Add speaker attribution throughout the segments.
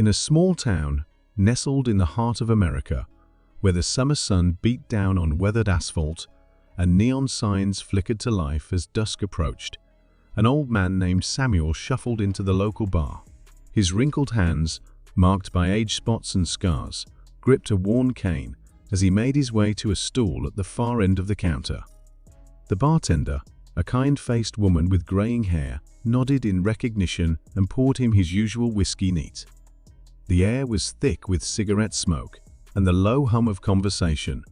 Speaker 1: In a small town, nestled in the heart of America, where the summer sun beat down on weathered asphalt and neon signs flickered to life as dusk approached, an old man named Samuel shuffled into the local bar. His wrinkled hands, marked by age spots and scars, gripped a worn cane as he made his way to a stool at the far end of the counter. The bartender, a kind-faced woman with graying hair, nodded in recognition and poured him his usual whiskey neat. The air was thick with cigarette smoke and the low hum of conversation,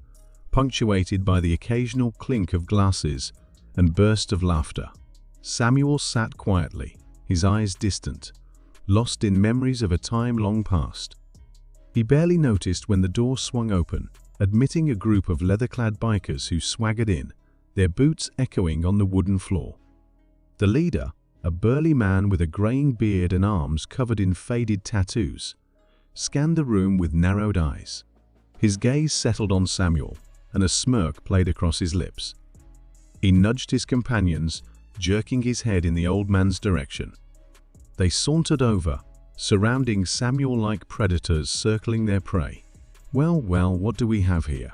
Speaker 1: punctuated by the occasional clink of glasses and burst of laughter. Samuel sat quietly, his eyes distant, lost in memories of a time long past. He barely noticed when the door swung open, admitting a group of leather-clad bikers who swaggered in, their boots echoing on the wooden floor. The leader, a burly man with a graying beard and arms covered in faded tattoos, scanned the room with narrowed eyes. His gaze settled on Samuel, and a smirk played across his lips. He nudged his companions, jerking his head in the old man's direction. They sauntered over, surrounding Samuel like predators circling their prey. "Well, what do we have here?"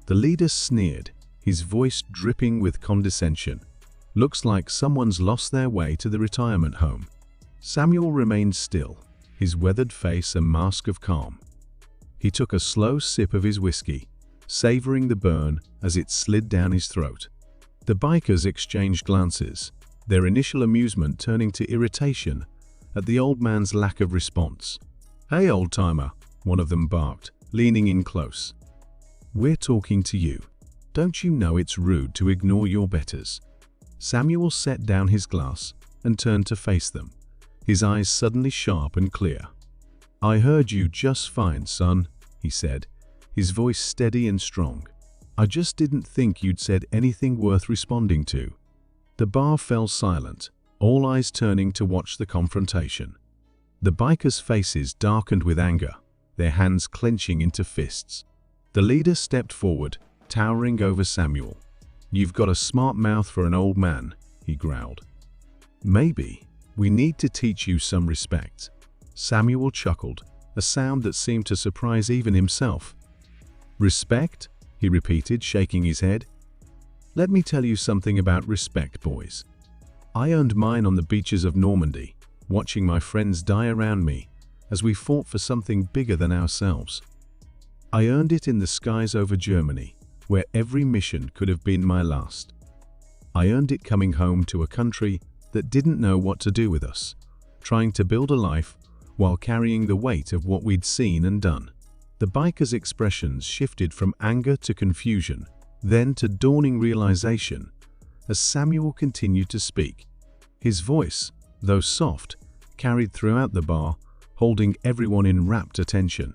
Speaker 1: The leader sneered, his voice dripping with condescension. "Looks like someone's lost their way to the retirement home." Samuel remained still, his weathered face a mask of calm. He took a slow sip of his whiskey, savoring the burn as it slid down his throat. The bikers exchanged glances, their initial amusement turning to irritation at the old man's lack of response. "Hey, old-timer," one of them barked, leaning in close. "We're talking to you. Don't you know it's rude to ignore your betters?" Samuel set down his glass and turned to face them, his eyes suddenly sharp and clear. "I heard you just fine, son," he said, his voice steady and strong. "I just didn't think you'd said anything worth responding to." The bar fell silent, all eyes turning to watch the confrontation. The bikers' faces darkened with anger, their hands clenching into fists. The leader stepped forward, towering over Samuel. "You've got a smart mouth for an old man," he growled. "Maybe we need to teach you some respect." Samuel chuckled, a sound that seemed to surprise even himself. "Respect?" he repeated, shaking his head. "Let me tell you something about respect, boys. I earned mine on the beaches of Normandy, watching my friends die around me as we fought for something bigger than ourselves. I earned it in the skies over Germany, where every mission could have been my last. I earned it coming home to a country that didn't know what to do with us, trying to build a life while carrying the weight of what we'd seen and done." The biker's expressions shifted from anger to confusion, then to dawning realization, as Samuel continued to speak. His voice, though soft, carried throughout the bar, holding everyone in rapt attention.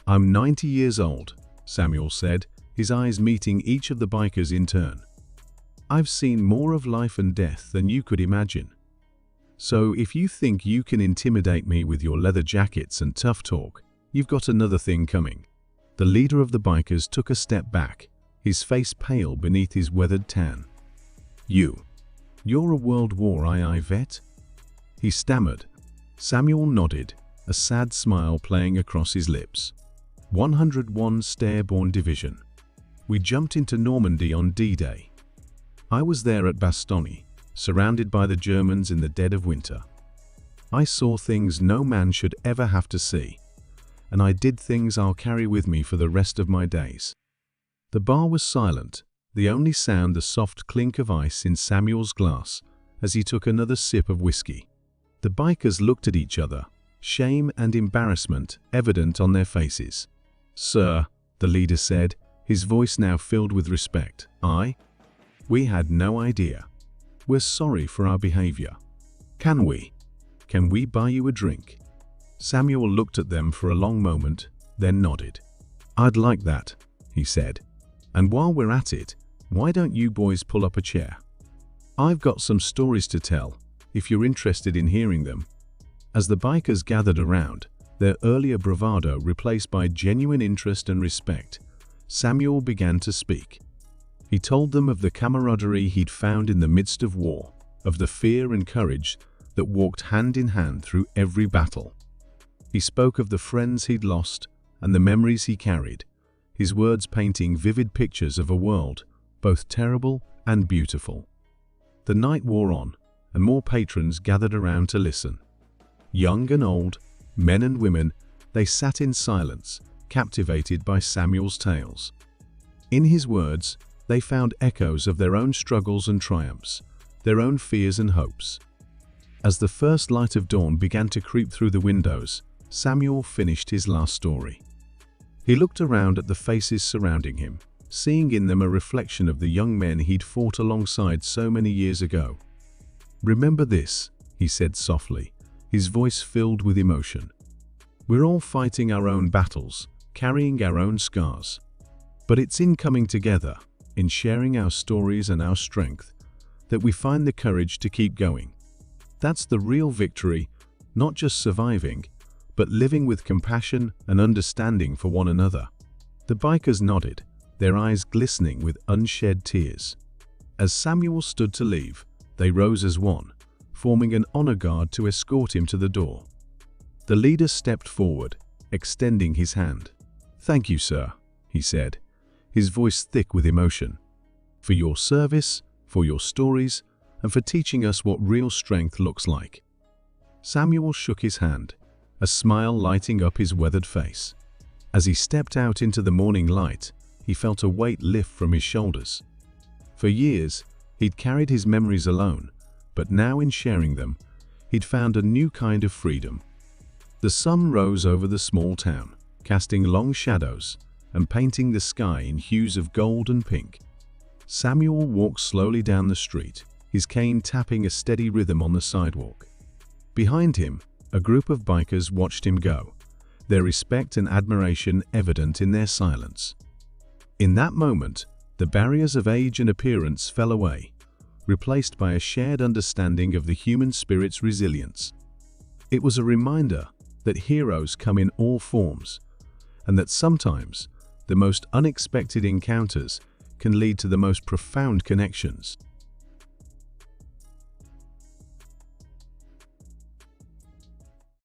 Speaker 1: "I'm 90 years old," Samuel said, his eyes meeting each of the bikers in turn. "I've seen more of life and death than you could imagine. So if you think you can intimidate me with your leather jackets and tough talk, you've got another thing coming." The leader of the bikers took a step back, his face pale beneath his weathered tan. You're a World War II vet?" he stammered. Samuel nodded, a sad smile playing across his lips. 101 Airborne Division. We jumped into Normandy on D-Day. I was there at Bastogne, surrounded by the Germans in the dead of winter. I saw things no man should ever have to see, and I did things I'll carry with me for the rest of my days." The bar was silent, the only sound the soft clink of ice in Samuel's glass as he took another sip of whiskey. The bikers looked at each other, shame and embarrassment evident on their faces. "Sir," the leader said, his voice now filled with respect, "We had no idea. We're sorry for our behavior. Can we buy you a drink?" Samuel looked at them for a long moment, then nodded. "I'd like that," he said. "And while we're at it, why don't you boys pull up a chair? I've got some stories to tell, if you're interested in hearing them." As the bikers gathered around, their earlier bravado replaced by genuine interest and respect, Samuel began to speak. He told them of the camaraderie he'd found in the midst of war, of the fear and courage that walked hand in hand through every battle. He spoke of the friends he'd lost and the memories he carried, his words painting vivid pictures of a world both terrible and beautiful. The night wore on, and more patrons gathered around to listen. Young and old, men and women, they sat in silence, captivated by Samuel's tales. In his words, they found echoes of their own struggles and triumphs, their own fears and hopes. As the first light of dawn began to creep through the windows, Samuel finished his last story. He looked around at the faces surrounding him, seeing in them a reflection of the young men he'd fought alongside so many years ago. "Remember this," he said softly, his voice filled with emotion. "We're all fighting our own battles, carrying our own scars. But it's in coming together, in sharing our stories and our strength, that we find the courage to keep going. That's the real victory, not just surviving, but living with compassion and understanding for one another." The bikers nodded, their eyes glistening with unshed tears. As Samuel stood to leave, they rose as one, forming an honor guard to escort him to the door. The leader stepped forward, extending his hand. "Thank you, sir," he said, his voice thick with emotion, "for your service, for your stories, and for teaching us what real strength looks like." Samuel shook his hand, a smile lighting up his weathered face. As he stepped out into the morning light, he felt a weight lift from his shoulders. For years, he'd carried his memories alone, but now in sharing them, he'd found a new kind of freedom. The sun rose over the small town, casting long shadows and painting the sky in hues of gold and pink. Samuel walked slowly down the street, his cane tapping a steady rhythm on the sidewalk. Behind him, a group of bikers watched him go, their respect and admiration evident in their silence. In that moment, the barriers of age and appearance fell away, replaced by a shared understanding of the human spirit's resilience. It was a reminder that heroes come in all forms, and that sometimes the most unexpected encounters can lead to the most profound connections.